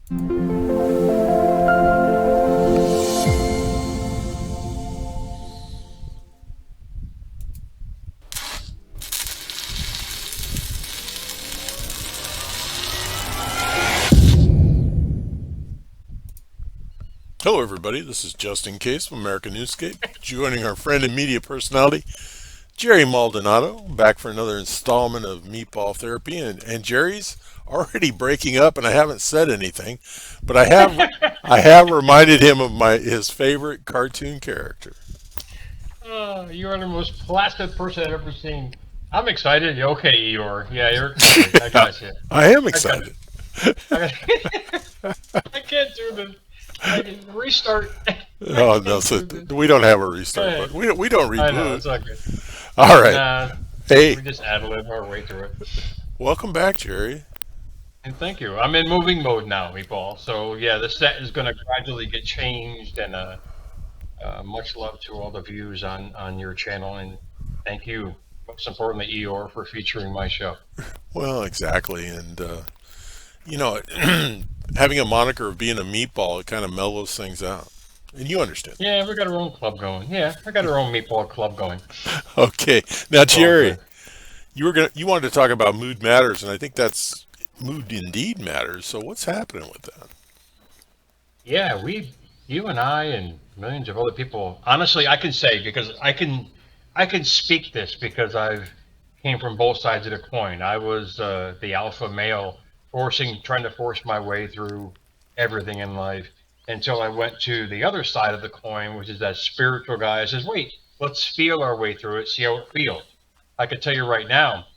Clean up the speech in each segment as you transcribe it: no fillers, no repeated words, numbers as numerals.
Hello, everybody. This is Justin Case from American Newscape, joining our friend and media personality, Jerry Maldonado, back for another installment of Meatball Therapy. And Jerry's already breaking up, and I haven't said anything, but I have reminded him of his favorite cartoon character. You are the most placid person I've ever seen. I'm excited. Yeah, okay, Eeyore. Yeah, you're excited. I got you. I am I got excited. I, I can't do this. I can restart. I Oh no, can't so do this. we don't have a restart Hey, button. We don't I know, reboot. it's not good. All right. Nah, Hey, we just ad lib our way through it. welcome back, Jerry. And thank you. I'm in moving mode now, Meatball. So, yeah, the set is going to gradually get changed. And much love to all the views on your channel. And thank you, most importantly, Eeyore, for featuring my show. Well, exactly, and you know, having a moniker of being a meatball, it kind of mellows things out. And you understand. Yeah, we got our own club going. Yeah, I got our own meatball club going. Okay. Now, It's all Jerry, good. you wanted to talk about mood matters, and I think that's mood indeed matters. So what's happening with that? Yeah, you and I and millions of other people. Honestly, I can say because I can speak this because I've came from both sides of the coin. I was the alpha male, trying to force my way through everything in life until I went to the other side of the coin, which is that spiritual guy. Says, wait, let's feel our way through it, see how it feels. I can tell you right now,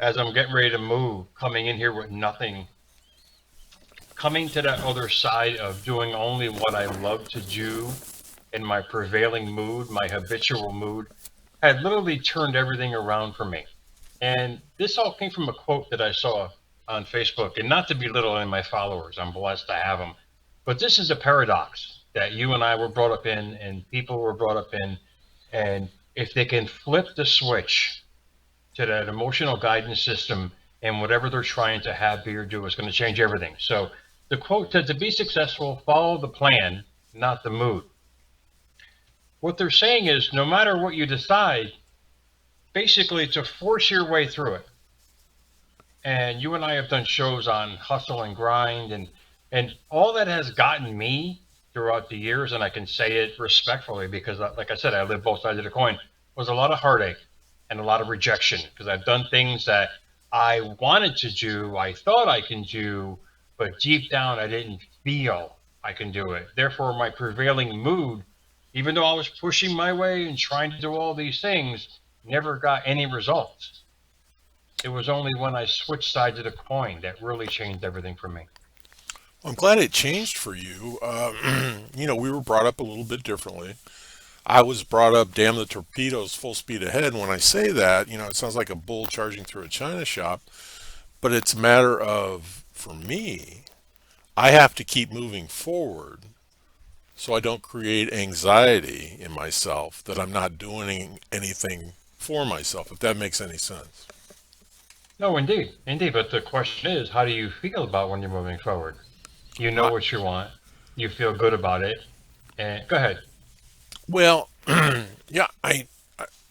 as I'm getting ready to move, coming in here with nothing, coming to that other side of doing only what I love to do in my prevailing mood, my habitual mood, had literally turned everything around for me. And this all came from a quote that I saw on Facebook, and not to belittle any of my followers, I'm blessed to have them. But this is a paradox that you and I were brought up in, and people were brought up in. And if they can flip the switch to that emotional guidance system and whatever they're trying to have be or do is going to change everything. So the quote said to be successful, follow the plan, not the mood. What they're saying is no matter what you decide, basically to force your way through it. And you and I have done shows on hustle and grind and all that has gotten me throughout the years, and I can say it respectfully because like I said, I live both sides of the coin, was a lot of heartache and a lot of rejection because I've done things that I wanted to do, I thought I can do, but deep down I didn't feel I can do it. Therefore, my prevailing mood, even though I was pushing my way and trying to do all these things, never got any results. It was only when I switched sides of the coin that really changed everything for me. I'm glad it changed for you. We were brought up a little bit differently. I was brought up, damn the torpedoes, full speed ahead. And when I say that, it sounds like a bull charging through a china shop, but it's a matter of, for me, I have to keep moving forward so I don't create anxiety in myself that I'm not doing anything for myself, if that makes any sense. No, indeed, indeed. But the question is, how do you feel about when you're moving forward? You know I, what you want. You feel good about it. And go ahead. well, yeah,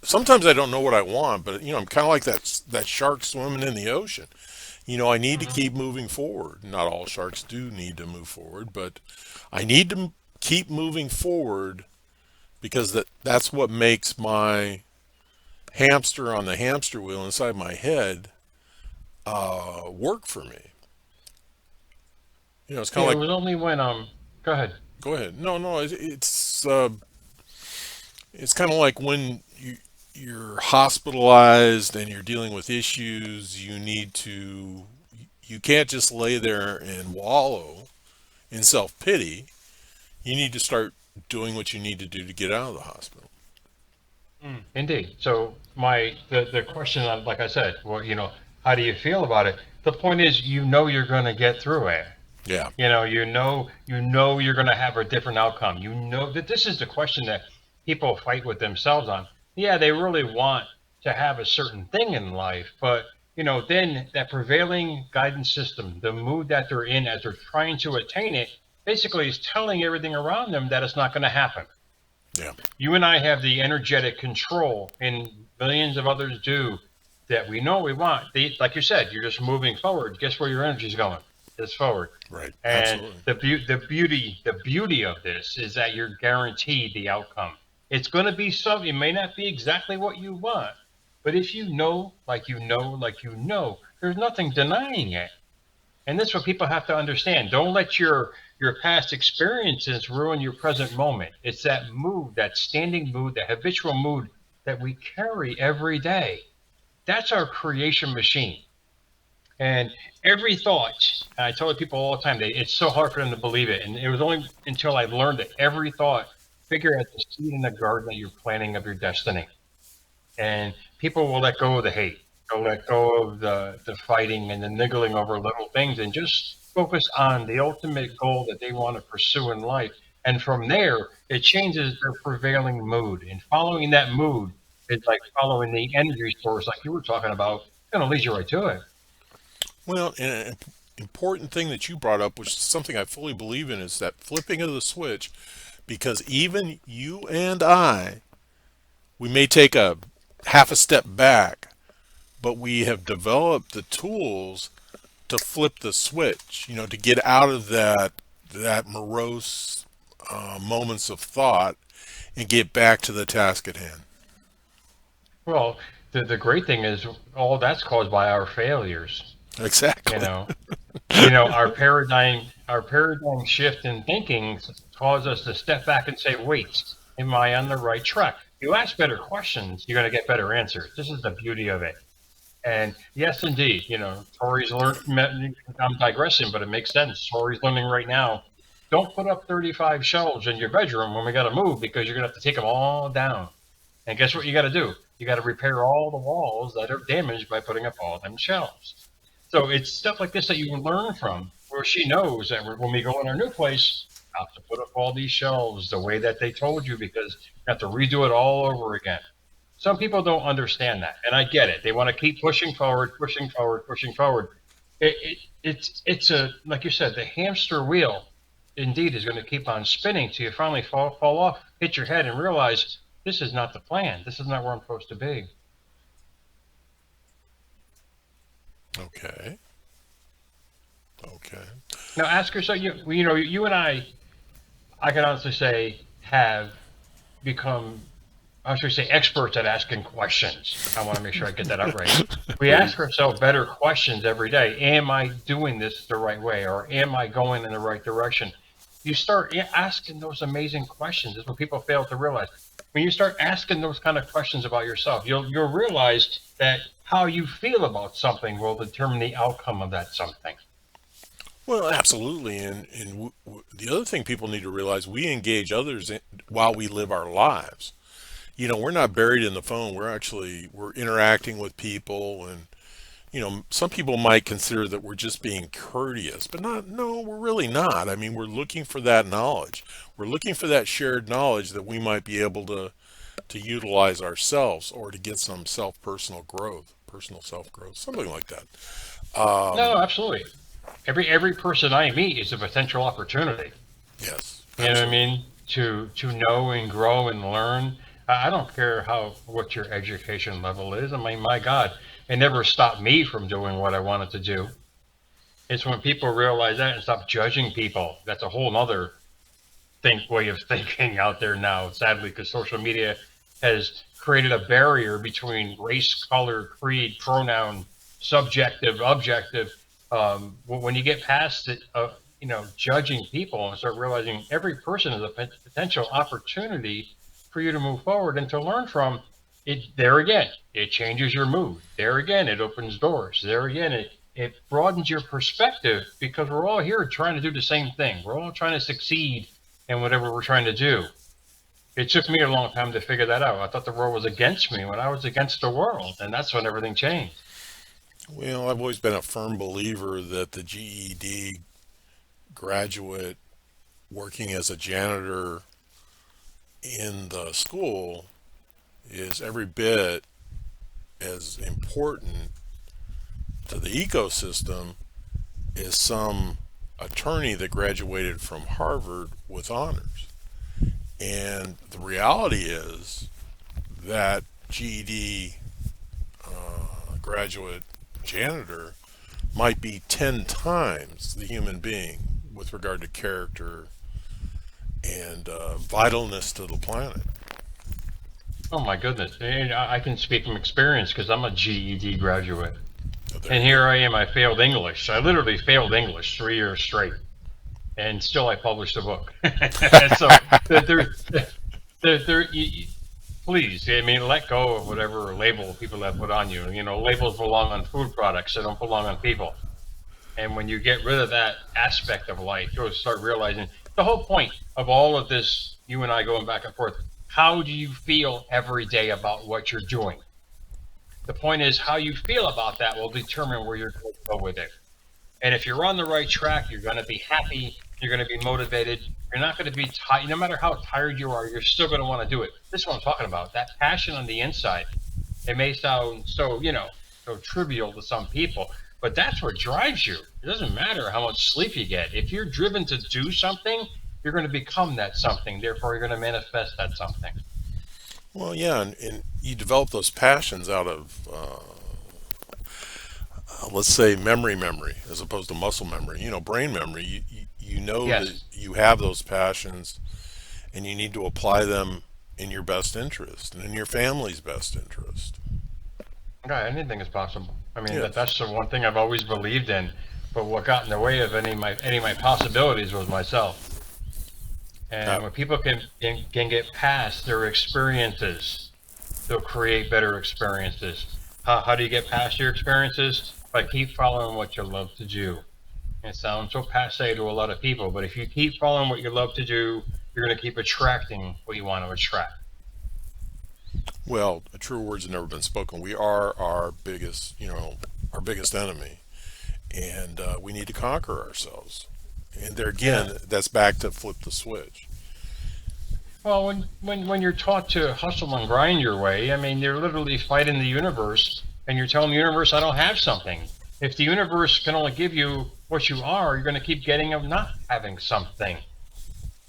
sometimes I don't know what I want, but I'm kind of like that shark swimming in the ocean. I need to Hmm. keep moving forward. Not all sharks do need to move forward, but I need to keep moving forward because that's what makes my hamster on the hamster wheel inside my head work for me. It's kind Yeah, of it like, was only when Go ahead. go ahead. No, no, it's kind of like when you're hospitalized and you're dealing with issues. You can't just lay there and wallow in self pity. You need to start doing what you need to do to get out of the hospital. Indeed. So the question, like I said, well, how do you feel about it? The point is, you're going to get through it. Yeah. You know you're going to have a different outcome. You know that this is the question that people fight with themselves on. Yeah, they really want to have a certain thing in life, but then that prevailing guidance system, the mood that they're in as they're trying to attain it, basically is telling everything around them that it's not going to happen. Yeah. You and I have the energetic control, and millions of others do, that we know we want. Like you said, you're just moving forward. Guess where your energy is going? It's forward. Right. And Absolutely. the beauty of this is that you're guaranteed the outcome. It's going to be something. It may not be exactly what you want, but if you know, like you know, like you know, there's nothing denying it. And this is what people have to understand. Don't let your past experiences ruin your present moment. It's that mood, that standing mood, that habitual mood that we carry every day. That's our creation machine. And every thought, and I tell people all the time, it's so hard for them to believe it. And it was only until I learned that every thought, figure out the seed in the garden that you're planting of your destiny. And people will let go of the hate. They'll let go of the fighting and the niggling over little things and just focus on the ultimate goal that they want to pursue in life. And from there, it changes their prevailing mood. And following that mood is like following the energy source, like you were talking about. It's going to lead you right to it. Well, and an important thing that you brought up, which is something I fully believe in, is that flipping of the switch. Because even you and I, we may take a half a step back, but we have developed the tools to flip the switch, to get out of that morose moments of thought and get back to the task at hand. Well, the great thing is all that's caused by our failures. You Exactly. know, our paradigm shift in thinking cause us to step back and say, wait, am I on the right track? You ask better questions, you're going to get better answers. This is the beauty of it. And yes, indeed, Tori's learn. I'm digressing, but it makes sense. Tori's learning right now. Don't put up 35 shelves in your bedroom when we got to move because you're going to have to take them all down. And guess what you got to do? You got to repair all the walls that are damaged by putting up all them shelves. So it's stuff like this that you can learn from, where she knows that when we go in our new place, I have to put up all these shelves the way that they told you because you have to redo it all over again. Some people don't understand that, and I get it. They want to keep pushing forward, pushing forward, pushing forward. It's a like you said, the hamster wheel. Indeed, is going to keep on spinning till you finally fall off, hit your head, and realize this is not the plan. This is not where I'm supposed to be. Okay. Okay. Now, ask yourself. You and I can honestly say, have become, how should I say, experts at asking questions. I want to make sure I get that out right. We There you ask ourselves better questions every day. Am I doing this the right way, or am I going in the right direction? You start asking those amazing questions. Is what people fail to realize. When you start asking those kind of questions about yourself, you'll realize that how you feel about something will determine the outcome of that something. Well, absolutely. The other thing people need to realize, we engage others while we live our lives. We're not buried in the phone. We're interacting with people, and some people might consider that we're just being courteous, but not. No, we're really not. I mean, we're looking for that knowledge. We're looking for that shared knowledge that we might be able to utilize ourselves, or to get some personal self growth, something like that. No, Um, absolutely. Every person I meet is a potential opportunity. yes, You know what I absolutely. mean? To know and grow and learn. I don't care what your education level is. I mean, my God, it never stopped me from doing what I wanted to do. It's when people realize that and stop judging people. That's a whole other way of thinking out there now, sadly, because social media has created a barrier between race, color, creed, pronoun, subjective, objective. When you get past it, judging people and start realizing every person is a potential opportunity for you to move forward and to learn from it. There again, it changes your mood. There again, it opens doors. There again, it broadens your perspective because we're all here trying to do the same thing. We're all trying to succeed in whatever we're trying to do. It took me a long time to figure that out. I thought the world was against me when I was against the world, and that's when everything changed. Well, I've always been a firm believer that the GED graduate working as a janitor in the school is every bit as important to the ecosystem is some attorney that graduated from Harvard with honors. And the reality is that GED graduate janitor might be 10 times the human being with regard to character and vitalness to the planet. Oh my goodness. And I can speak from experience because I'm a GED graduate. So there And you here go. I am, I failed English. I literally failed English 3 years straight. And still I published a book. So there, please, I mean, let go of whatever label people have put on you. You know, labels belong on food products, they don't belong on people. And when you get rid of that aspect of life, you'll start realizing the whole point of all of this, you and I going back and forth. How do you feel every day about what you're doing? The point is, how you feel about that will determine where you're going to go with it. And if you're on the right track, you're going to be happy. You're going to be motivated. You're not going to be tired. No matter how tired you are, you're still going to want to do it. This is what I'm talking about. That passion on the inside. It may sound so, so trivial to some people, but that's what drives you. It doesn't matter how much sleep you get. If you're driven to do something, you're going to become that something. Therefore, you're going to manifest that something. Well, yeah, and you develop those passions out of, let's say, memory, as opposed to muscle memory. Brain memory. You know that Yes. you have those passions, and you need to apply them in your best interest and in your family's best interest. Yeah, anything is possible. I mean, Yes. that's the one thing I've always believed in. But what got in the way of any of my possibilities was myself. Uh, And when people can get past their experiences, they'll create better experiences. How do you get past your experiences? By keep following what you love to do. It sounds so passe to a lot of people, but if you keep following what you love to do, you're going to keep attracting what you want to attract. well, true words have never been spoken. We are our biggest enemy, and we need to conquer ourselves. And there Yeah. again, that's back to flip the switch. Well, when you're taught to hustle and grind your way, I mean, you're literally fighting the universe, and you're telling the universe, I don't have something. If the universe can only give you what you are, you're going to keep getting of not having something.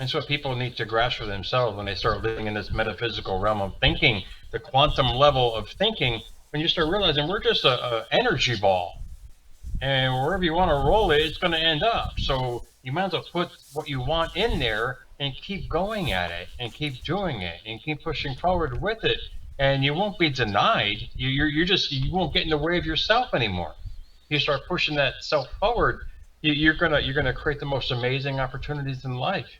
And so people need to grasp for themselves when they start living in this metaphysical realm of thinking, the quantum level of thinking, when you start realizing we're just a energy ball. And wherever you want to roll it, it's going to end up. So you might as well put what you want in there and keep going at it and keep doing it and keep pushing forward with it. And you won't be denied. You won't get in the way of yourself anymore. You start pushing that self forward. You're gonna create the most amazing opportunities in life.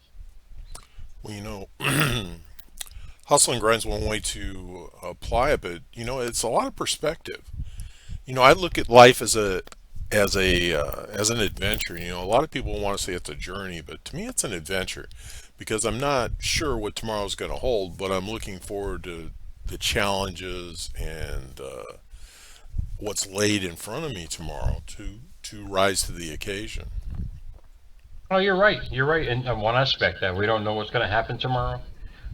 Well, hustle and grind's one way to apply it, but it's a lot of perspective. I look at life as an adventure. A lot of people want to say it's a journey, but to me, it's an adventure because I'm not sure what tomorrow's going to hold, but I'm looking forward to the challenges and what's laid in front of me tomorrow to rise to the occasion. Oh, you're right. You're right in one aspect that we don't know what's going to happen tomorrow,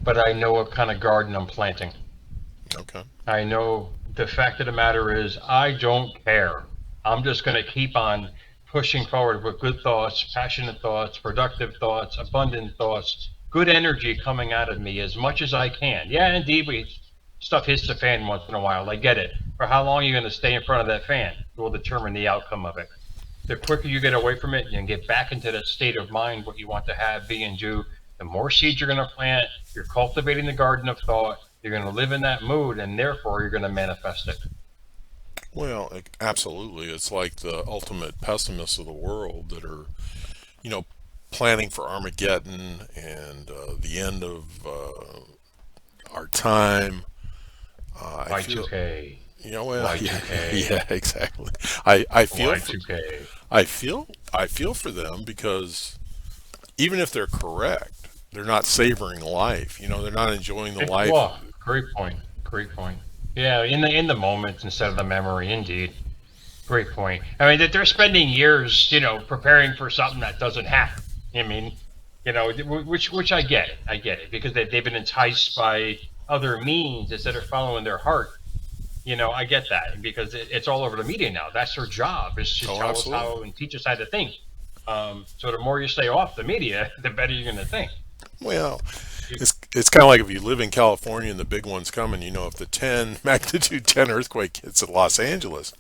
but I know what kind of garden I'm planting. Okay. I know the fact of the matter is, I don't care. I'm just going to keep on pushing forward with good thoughts, passionate thoughts, productive thoughts, abundant thoughts, good energy coming out of me as much as I can. Yeah, indeed, stuff hits the fan once in a while. I get it. For how long are you going to stay in front of that fan will determine the outcome of it. The quicker you get away from it and get back into that state of mind, what you want to have, be, and do, the more seeds you're going to plant. You're cultivating the garden of thought. You're going to live in that mood, and therefore you're going to manifest it. Well, absolutely. It's like the ultimate pessimists of the world that are, you know, planning for Armageddon and the end of our time. I feel, Y2K, well, yeah, Y2K, yeah, exactly. I feel for, Y2K. I feel for them because even if they're correct, they're not savoring life. They're not enjoying the life. Well, great point. Great point. Yeah, in the moment instead of the memory, indeed. Great point. I mean that they're spending years, preparing for something that doesn't happen. I mean, which I get it. I get it because they've been enticed by other means instead of following their heart. I get that because it's all over the media now. That's their job, is to Oh, tell us absolutely. how and teach us how to think. So the more you stay off the media, the better you're going to think. Well, You, it's kind of like if you live in California and the big one's coming. If the 10 magnitude 10 earthquake hits at Los Angeles,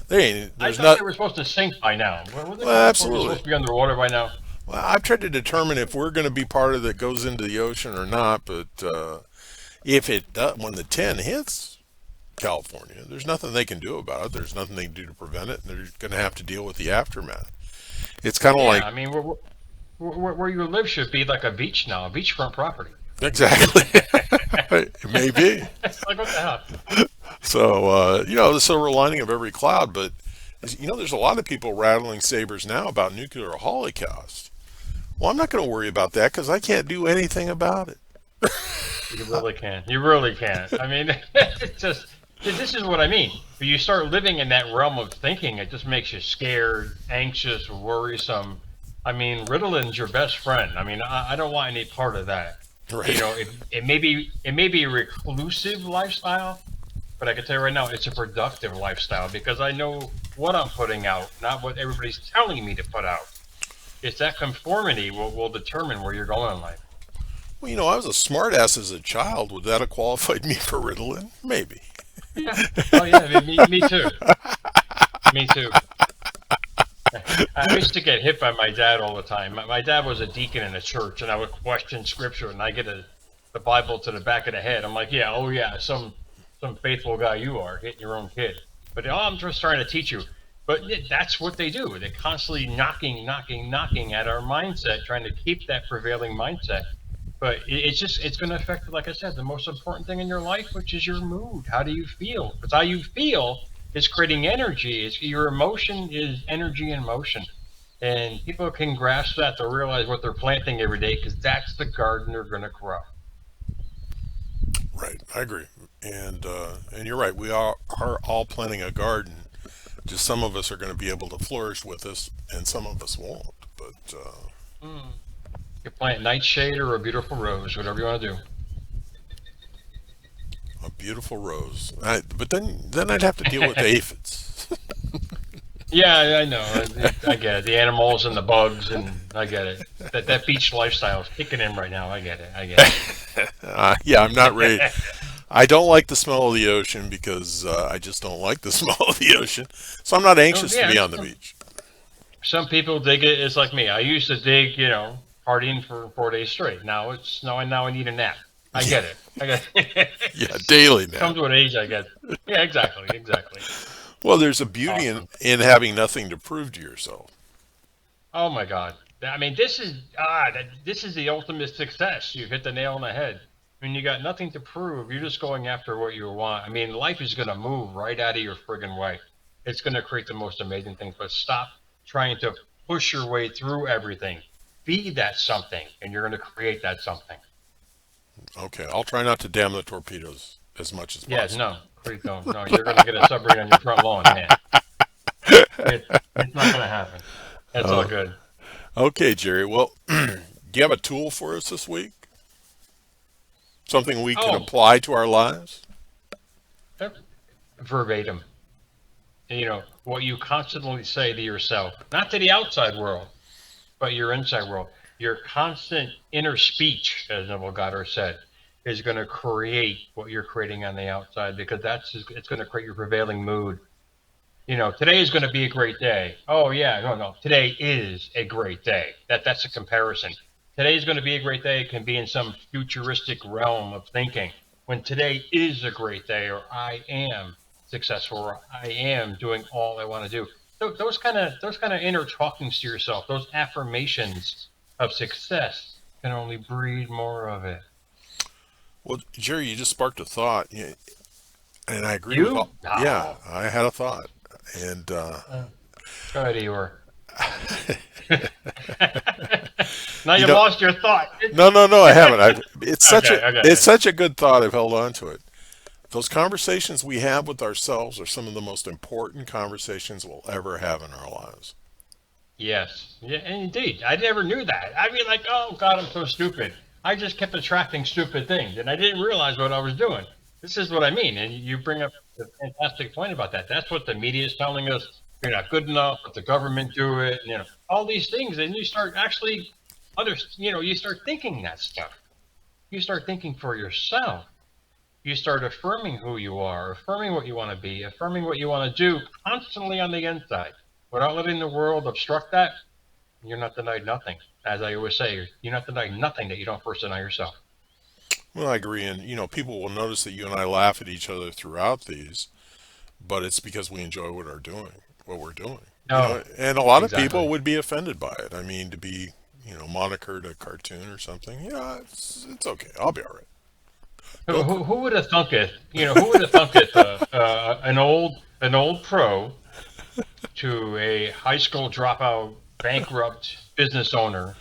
they ain't. I There's thought not. they were supposed to sink by now. Were they Well, supposed absolutely. to be underwater by now? Well, I've tried to determine if we're going to be part of that goes into the ocean or not. But if it does, when the 10 hits California, there's nothing they can do about it. There's nothing they can do to prevent it, and they're going to have to deal with the aftermath. It's kind of Yeah, like I mean, where you live should be like a beach now, a beachfront property. exactly. It may be. Like, what the hell? So, the silver lining of every cloud, but there's a lot of people rattling sabers now about nuclear holocaust. Well, I'm not going to worry about that because I can't do anything about it. You really can. You really can. I mean, it's just this is what I mean. When you start living in that realm of thinking, it just makes you scared, anxious, worrisome. I mean, Ritalin's your best friend. I mean, I don't want any part of that. Right. It may be a reclusive lifestyle, but I can tell you right now, it's a productive lifestyle because I know what I'm putting out, not what everybody's telling me to put out. It's that conformity will determine where you're going in life. Well, I was a smartass as a child. Would that have qualified me for Ritalin? Maybe. Yeah. Oh yeah. I mean, me too. Me too. I used to get hit by my dad all the time. My dad was a deacon in a church, and I would question scripture, and I get the Bible to the back of the head. I'm like, yeah, oh yeah, some faithful guy you are, hitting your own kid. But oh, I'm just trying to teach you. But that's what they do. They're constantly knocking at our mindset, trying to keep that prevailing mindset. But it's going to affect, like I said, the most important thing in your life, which is your mood. How do you feel? Because how you feel is creating energy. Your emotion is energy in motion. And people can grasp that to realize what they're planting every day because that's the garden they're going to grow. Right. I agree. And you're right. We are all planting a garden. Just some of us are going to be able to flourish with us, and some of us won't. But Mm. You plant nightshade or a beautiful rose, whatever you want to do. a beautiful rose. But then I'd have to deal with aphids. Yeah, I know. I get it. The animals and the bugs, and I get it. That beach lifestyle is kicking in right now. I get it. I get Yeah, I'm not ready. it. I don't like the smell of the ocean because I just don't like the smell of the ocean. So I'm not Oh, anxious to yeah, be on the beach. some people dig it. It's like me. I used to dig, partying for 4 days straight. Now it's snowing. Now I need a nap. I get it. I get it. Yeah, daily Come now. to an age, I get. Yeah, exactly, exactly. Well, there's a beauty in, Awesome. in having nothing to prove to yourself. Oh my God. I mean, this is the ultimate success. You hit the nail on the head. I mean, you got nothing to prove. You're just going after what you want. I mean, life is going to move right out of your friggin' way. It's going to create the most amazing things. But stop trying to push your way through everything. Be that something, and you're going to create that something. Okay, I'll try not to dam the torpedoes as much as Yeah, possible. no, please don't. No, you're going to get a submarine on your front lawn, man. It's not going to happen. That's all Uh, good. okay, Jerry. Well, do you have a tool for us this week? Something we can Oh, apply to our lives? verbatim. What you constantly say to yourself, not to the outside world, but your inside world. Your constant inner speech, as Neville Goddard said, is going to create what you're creating on the outside because it's going to create your prevailing mood. Today is going to be a great day. Oh yeah, no, no. Today is a great day. That's a comparison. Today is going to be a great day can be in some futuristic realm of thinking. When today is a great day, or I am successful, or I am doing all I want to do. Those kind of inner talkings to yourself, those affirmations of success, can only breed more of it. Well, Jerry, you just sparked a thought, yeah, and I agree with You? all. Yeah, No. I had a thought, and Uh, Go ahead, Eeyore. Now you you know, lost your thought. no, I haven't. It's such Okay, a it's okay. such a good thought. I've held on to it. Those conversations we have with ourselves are some of the most important conversations we'll ever have in our lives. Yes. Yeah, indeed. I never knew that. I'd be like, oh God, I'm so stupid. I just kept attracting stupid things, and I didn't realize what I was doing. This is what I mean. And you bring up a fantastic point about that. That's what the media is telling us. You're not good enough. Let the government do it. All these things, and you start actually you start thinking that stuff. You start thinking for yourself. You start affirming who you are, affirming what you want to be, affirming what you want to do constantly on the inside, without letting the world obstruct that. You're not denied nothing. As I always say, you're not denied nothing that you don't first deny yourself. Well, I agree, and people will notice that you and I laugh at each other throughout these, but it's because we enjoy what we're doing. No, And a lot of people exactly. would be offended by it. I mean, to be, monikered a cartoon or something. Yeah, it's okay. I'll be all right. Who, Don't. who, who would have thunk it? Who would have thunk it? An old pro to a high school dropout, bankrupt business owner,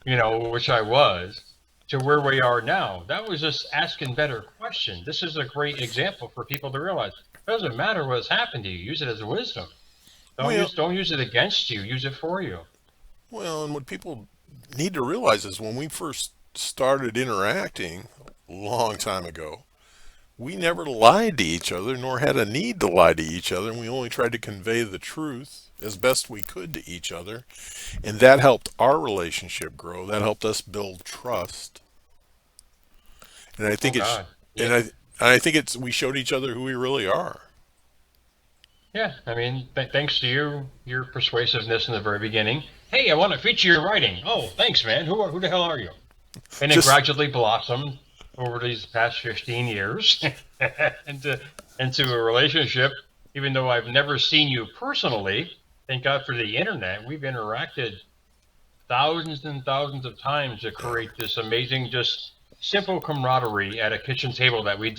which I was, to where we are now. That was just asking better questions. This is a great example for people to realize. It doesn't matter what's happened to you. Use it as wisdom. Don't Well, use don't use it against you. Use it for you. and what people need to realize is when we first started interacting a long time ago, we never lied to each other nor had a need to lie to each other, and we only tried to convey the truth as best we could to each other, and that helped our relationship grow. That helped us build trust. And I Oh think it's God. and Yeah. I think it's we showed each other who we really are. Yeah. I mean, thanks to your persuasiveness in the very beginning. Hey, I want to feature your writing. Oh, thanks, man. Who the hell are you? And it Just gradually blossomed over these past 15 years into into a relationship. Even though I've never seen you personally, thank God for the internet. We've interacted thousands and thousands of times to yeah, create this amazing, just simple camaraderie at a kitchen table that we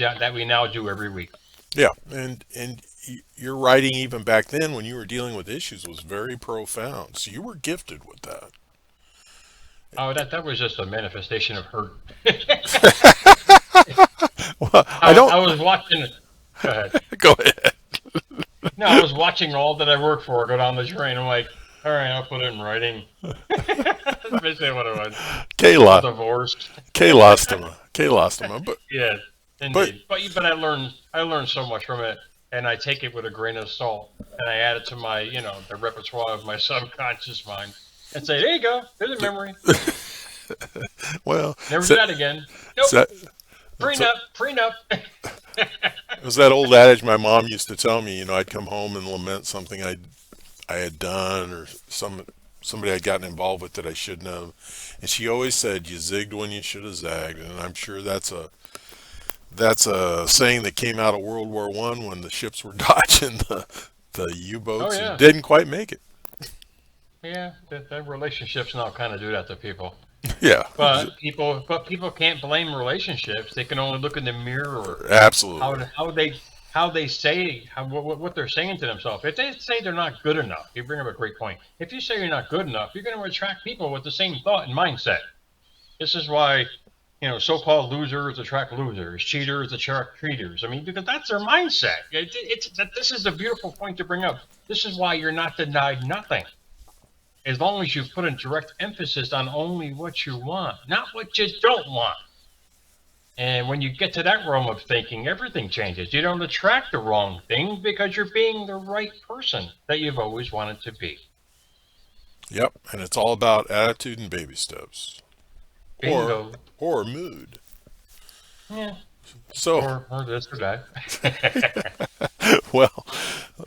now do every week. yeah, and your writing even back then when you were dealing with issues was very profound. So you were gifted with that. Oh, that was just a manifestation of hurt. Well, I I don't. was watching. Go ahead. Go ahead. No, I was watching all that I work for go down the drain. I'm like, all right, I'll put it in writing. That's basically what it was. A Kayla, divorce. Kayla, Yeah, but indeed. But I learned so much from it, and I take it with a grain of salt, and I add it to my the repertoire of my subconscious mind, and say, there you go, there's a memory. well, Never so, do that again. Nope. so, so Prenup. Prenup. it was that old adage my mom used to tell me. I'd come home and lament something I had done or somebody I'd gotten involved with that I shouldn't have, and she always said, "You zigged when you should have zagged," and I'm sure that's a saying that came out of World War I when the ships were dodging the Oh U-boats and yeah, didn't quite make it. yeah. That relationships now kind of do that to people. Yeah, But people can't blame relationships. They can only look in the mirror how absolutely. how they how they say what they're saying to themselves. If they say they're not good enough, you bring up a great point. If you say you're not good enough, you're going to attract people with the same thought and mindset. This is why so-called losers attract losers, cheaters attract cheaters. I mean, because that's their mindset. This is a beautiful point to bring up. This is why you're not denied nothing as long as you put a direct emphasis on only what you want, not what you don't want. And when you get to that realm of thinking, everything changes. You don't attract the wrong thing because you're being the right person that you've always wanted to be. Yep, and it's all about attitude and baby steps, or Bingo. or mood. Yeah. So, Or this or that. well,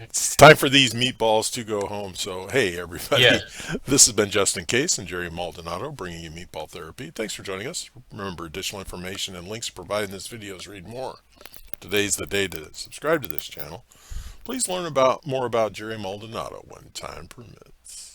it's time for these meatballs to go home. So, hey, everybody, Yes. this has been Justin Case and Jerry Maldonado bringing you Meatball Therapy. Thanks for joining us. Remember, additional information and links provided in this video is read more. Today's the day to subscribe to this channel. Please learn more about Jerry Maldonado when time permits.